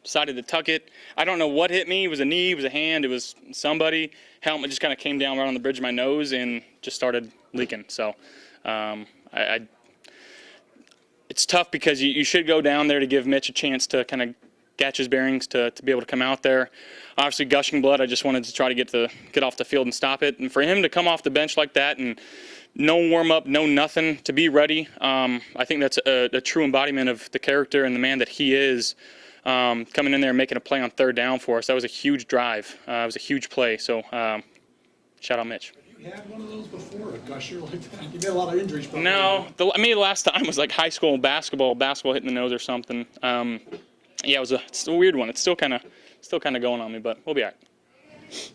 decided to tuck it. I don't know what hit me. It was a knee, it was a hand, it was somebody. Helmet just kind of came down right on the bridge of my nose and just started leaking. So it's tough because you should go down there to give Mitch a chance to kind of catch his bearings to be able to come out there. Obviously, gushing blood, I just wanted to try to get off the field and stop it. And for him to come off the bench like that and no warm-up, no nothing, to be ready, I think that's a true embodiment of the character and the man that he is, coming in there and making a play on third down for us. That was a huge drive. It was a huge play. So shout out Mitch. You had one of those before, a gusher like that? You made a lot of injuries, probably. No, the last time was like high school basketball hitting the nose or something. Yeah, it's a weird one. It's still kind of going on me, but we'll be all right.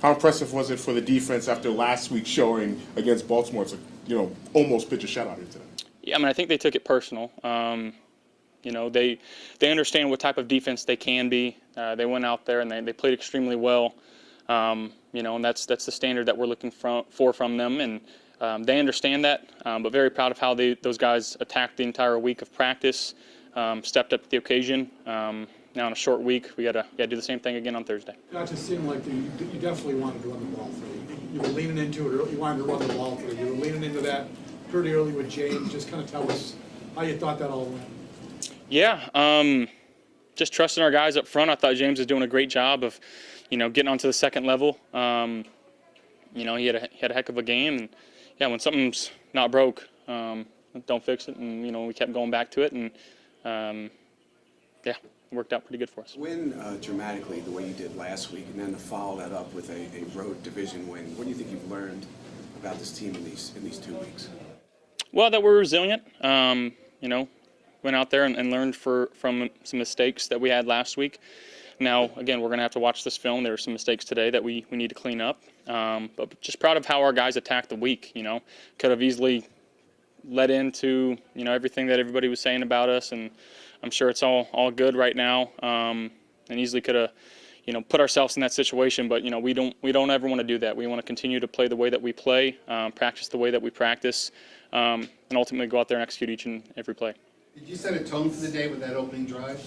How impressive was it for the defense after last week's showing against Baltimore to, almost pitch a shutout into them? Yeah, I mean, I think they took it personal. They understand what type of defense they can be. They went out there and they played extremely well. And that's the standard that we're looking for from them, and they understand that. But very proud of how those guys attacked the entire week of practice, stepped up to the occasion. Now in a short week, we gotta do the same thing again on Thursday. It just seemed like you definitely wanted to run the ball through. You were leaning into it, or you wanted to run the ball through. You were leaning into that pretty early with James. Just kind of tell us how you thought that all went. Yeah, just trusting our guys up front. I thought James was doing a great job of, getting onto the second level. He had a heck of a game, and yeah, when something's not broke, don't fix it. And we kept going back to it, and yeah, it worked out pretty good for us. Win dramatically the way you did last week, and then to follow that up with a road division win. What do you think you've learned about this team in these 2 weeks? Well, that we're resilient. Went out there and learned from some mistakes that we had last week. Now, again, we're going to have to watch this film. There were some mistakes today that we need to clean up. But just proud of how our guys attacked the week. Could have easily led into everything that everybody was saying about us, and I'm sure it's all good right now. And easily could have put ourselves in that situation. But we don't ever want to do that. We want to continue to play the way that we play, practice the way that we practice, and ultimately go out there and execute each and every play. Did you set a tone for the day with that opening drive?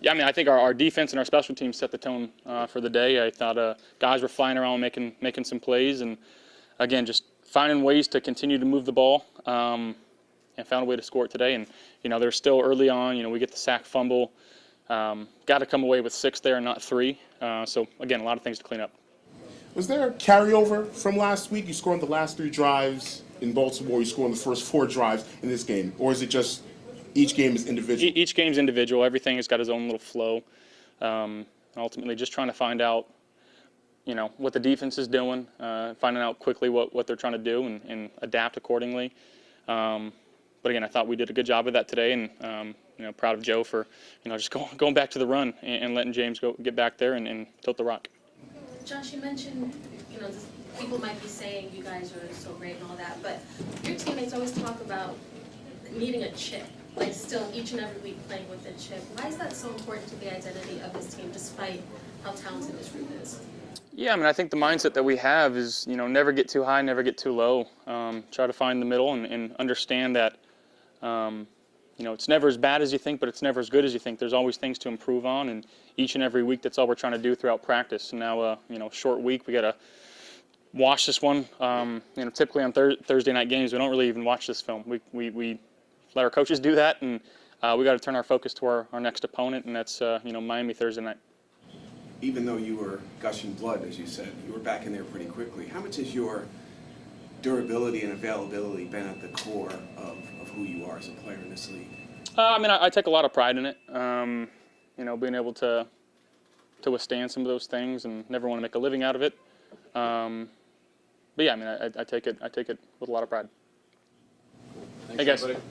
Yeah, I mean, I think our defense and our special teams set the tone for the day. I thought guys were flying around making some plays, and again, just finding ways to continue to move the ball, and found a way to score it today. And they're still early on. We get the sack fumble. Got to come away with 6 there and not 3. So again, a lot of things to clean up. Was there a carryover from last week? You scored on the last 3 drives in Baltimore. You scored on the first 4 drives in this game, or is it just each game is individual? Each game's individual. Everything has got its own little flow. Ultimately, just trying to find out, what the defense is doing, finding out quickly what they're trying to do and adapt accordingly. But again, I thought we did a good job of that today, and proud of Joe for just going back to the run and letting James get back there and tilt the rock. Josh, you mentioned people might be saying you guys are so great and all that, but your teammates always talk about needing a chip. Like still each and every week playing with a chip. Why is that so important to the identity of this team, despite how talented this group is? Yeah, I mean, I think the mindset that we have is, never get too high, never get too low. Try to find the middle and understand that, it's never as bad as you think, but it's never as good as you think. There's always things to improve on, and each and every week, that's all we're trying to do throughout practice. And now, short week, we got to watch this one. Typically on Thursday night games, we don't really even watch this film. We let our coaches do that, and we got to turn our focus to our next opponent, and that's Miami Thursday night. Even though you were gushing blood, as you said, you were back in there pretty quickly. How much has your durability and availability been at the core of who you are as a player in this league? I take a lot of pride in it. Being able to withstand some of those things and never want to make a living out of it. But yeah, I take it with a lot of pride. Thanks, Hey guys. everybody.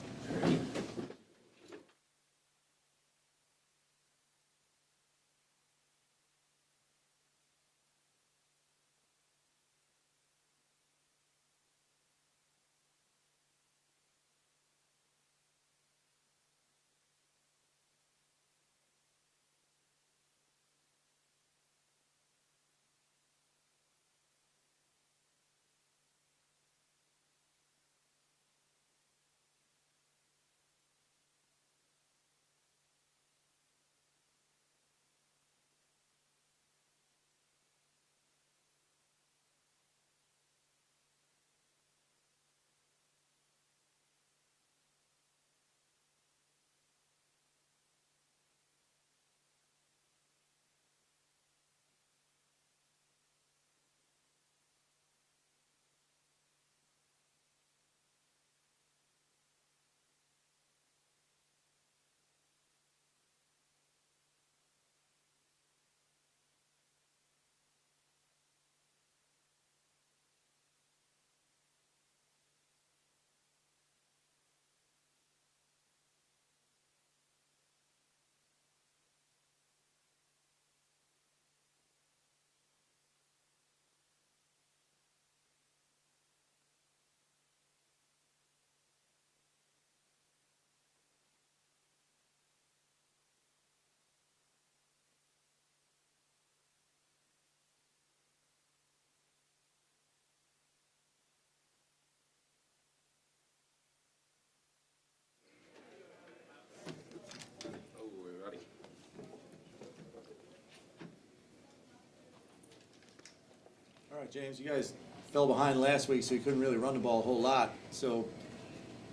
All right, James, you guys fell behind last week, so you couldn't really run the ball a whole lot. So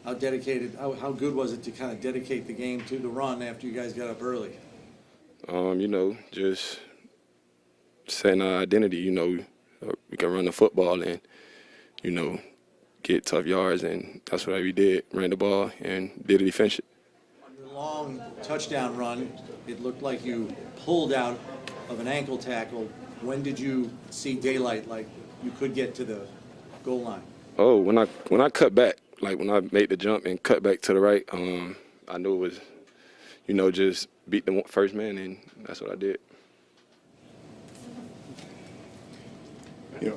how good was it to kind of dedicate the game to the run after you guys got up early? Just setting our identity, we can run the football and, get tough yards, and that's what we did, ran the ball and did it efficient. On your long touchdown run, it looked like you pulled out of an ankle tackle. When did you see daylight, like you could get to the goal line? Oh, when I cut back, like when I made the jump and cut back to the right, I knew it was, just beat the first man, and that's what I did.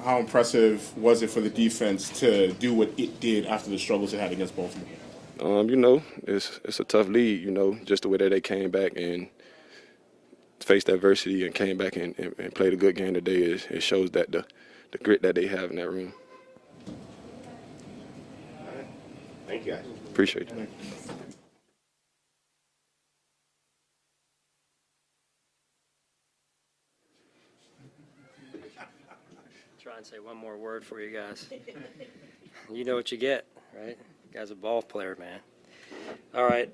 How impressive was it for the defense to do what it did after the struggles it had against Baltimore? It's a tough league, just the way that they came back and faced adversity and came back and played a good game today. It shows that the grit that they have in that room. Thank you, guys. Appreciate it. Try and say one more word for you guys. You know what you get, right? You guys a ball player, man. All right.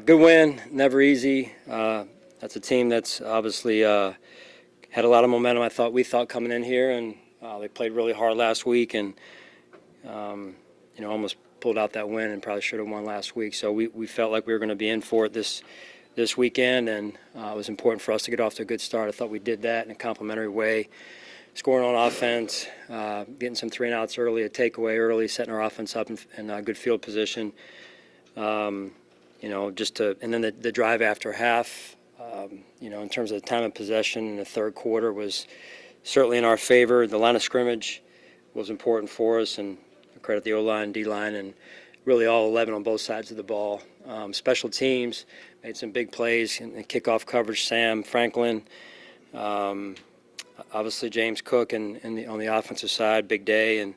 Good win, never easy. That's a team that's obviously had a lot of momentum. We thought coming in here, and they played really hard last week, and almost pulled out that win, and probably should have won last week. So we felt like we were going to be in for it this weekend, and it was important for us to get off to a good start. I thought we did that in a complimentary way, scoring on offense, getting some 3-and-outs early, a takeaway early, setting our offense up in a good field position. And then the drive after half, in terms of the time of possession in the third quarter was certainly in our favor. The line of scrimmage was important for us, and I credit the O-line, D-line, and really all 11 on both sides of the ball. Special teams made some big plays in the kickoff coverage. Sam Franklin, obviously James Cook, and on the offensive side, big day. And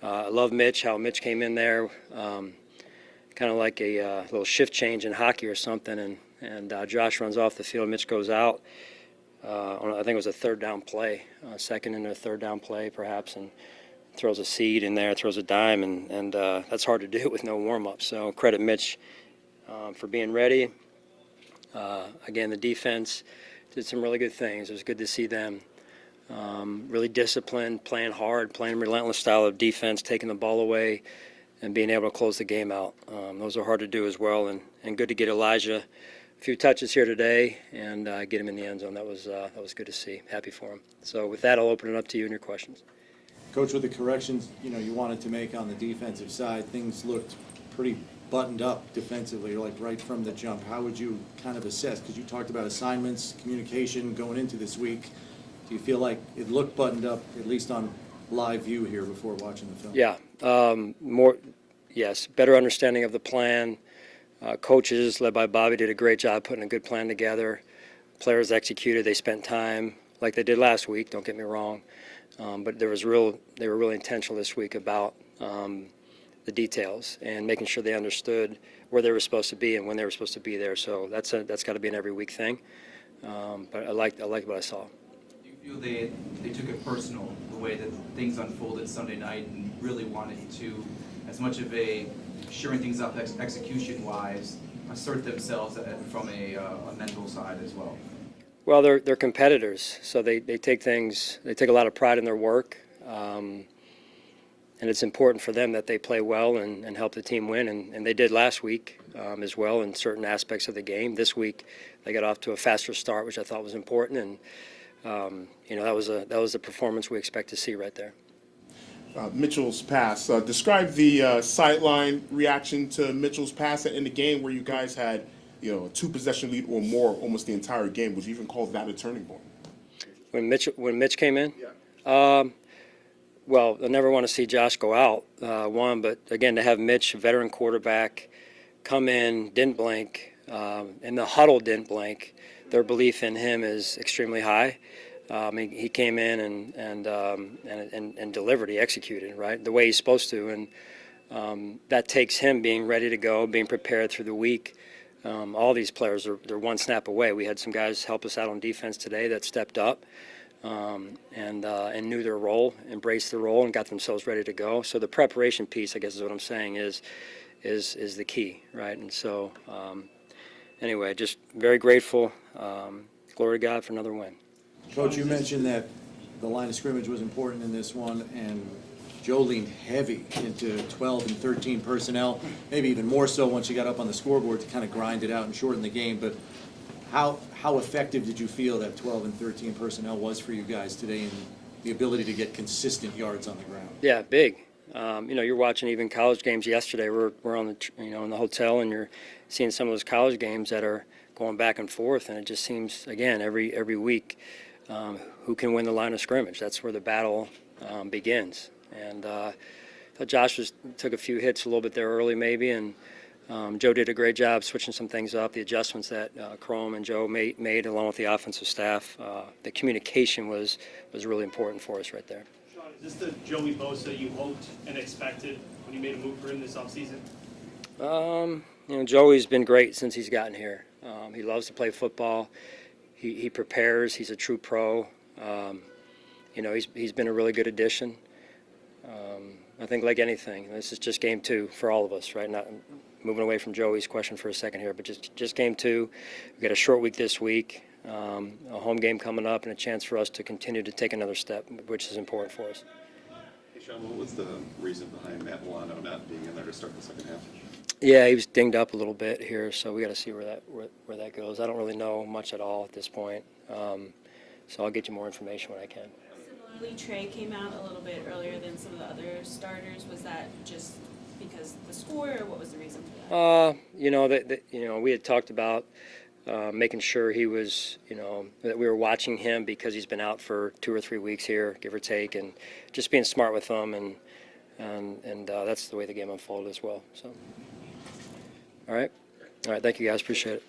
I love Mitch, how Mitch came in there, kind of like a little shift change in hockey or something. And Josh runs off the field, Mitch goes out. I think it was a third down play, second into a third down play perhaps, and throws a seed in there, throws a dime, and that's hard to do with no warm-up. So credit Mitch for being ready. Again, the defense did some really good things. It was good to see them really disciplined, playing hard, playing a relentless style of defense, taking the ball away, and being able to close the game out. Those are hard to do as well, and good to get Elijah a few touches here today and get him in the end zone. That was good to see. Happy for him. So with that, I'll open it up to you and your questions. Coach, with the corrections, you wanted to make on the defensive side, things looked pretty buttoned up defensively, like right from the jump. How would you kind of assess? Because you talked about assignments, communication going into this week. Do you feel like it looked buttoned up, at least on live view here before watching the film? Yeah, yes, better understanding of the plan. Coaches, led by Bobby, did a great job putting a good plan together. Players executed. They spent time like they did last week, don't get me wrong. But they were really intentional this week about the details and making sure they understood where they were supposed to be and when they were supposed to be there. So that's got to be an every week thing. But I liked what I saw. Do you feel they took it personal, the way that things unfolded Sunday night, and really wanted to, as much of a shoring things up execution-wise, assert themselves from a mental side as well? Well, they're competitors, so they take a lot of pride in their work, and it's important for them that they play well and help the team win, and they did last week as well in certain aspects of the game. This week, they got off to a faster start, which I thought was important, and that was a performance we expect to see right there. Mitchell's pass. Describe the sideline reaction to Mitchell's pass in the game where you guys had, a 2-possession lead or more almost the entire game. Would you even call that a turning point? When Mitch came in? Yeah. Well, I never want to see Josh go out, but again, to have Mitch, a veteran quarterback, come in, didn't blink, and the huddle didn't blink, their belief in him is extremely high. He came in and delivered. He executed, right, the way he's supposed to, and that takes him being ready to go, being prepared through the week. all these players they're one snap away. We had some guys help us out on defense today that stepped up and knew their role, embraced the role, and got themselves ready to go. So the preparation piece, I guess, is what I'm saying is the key, right? And so anyway, just very grateful. Glory to God for another win. Coach, you mentioned that the line of scrimmage was important in this one, and Joe leaned heavy into 12 and 13 personnel, maybe even more so once you got up on the scoreboard to kind of grind it out and shorten the game. But how effective did you feel that 12 and 13 personnel was for you guys today in the ability to get consistent yards on the ground? Yeah, big. You're watching even college games yesterday. We're on the in the hotel, and you're seeing some of those college games that are going back and forth, and it just seems again every week who can win the line of scrimmage. That's where the battle begins. And I thought Josh took a few hits a little bit there early maybe, and Joe did a great job switching some things up. The adjustments that Chrome and Joe made along with the offensive staff, the communication was really important for us right there. Sean, is this the Joey Bosa you hoped and expected when you made a move for him this offseason? Joey's been great since he's gotten here. He loves to play football. He prepares. He's a true pro. He's been a really good addition. I think like anything, this is just game 2 for all of us, right? Not moving away from Joey's question for a second here, but just game 2. We've got a short week this week, a home game coming up, and a chance for us to continue to take another step, which is important for us. Hey, Sean, what was the reason behind Matt Milano not being in there to start the second half? Yeah, he was dinged up a little bit here, so we got to see where that goes. I don't really know much at all at this point, so I'll get you more information when I can. Similarly, Trey came out a little bit earlier than some of the other starters. Was that just because of the score, or what was the reason for that? We had talked about making sure he was, that we were watching him because he's been out for 2 or 3 weeks here, give or take, and just being smart with him, and that's the way the game unfolded as well. So, all right, thank you guys, appreciate it.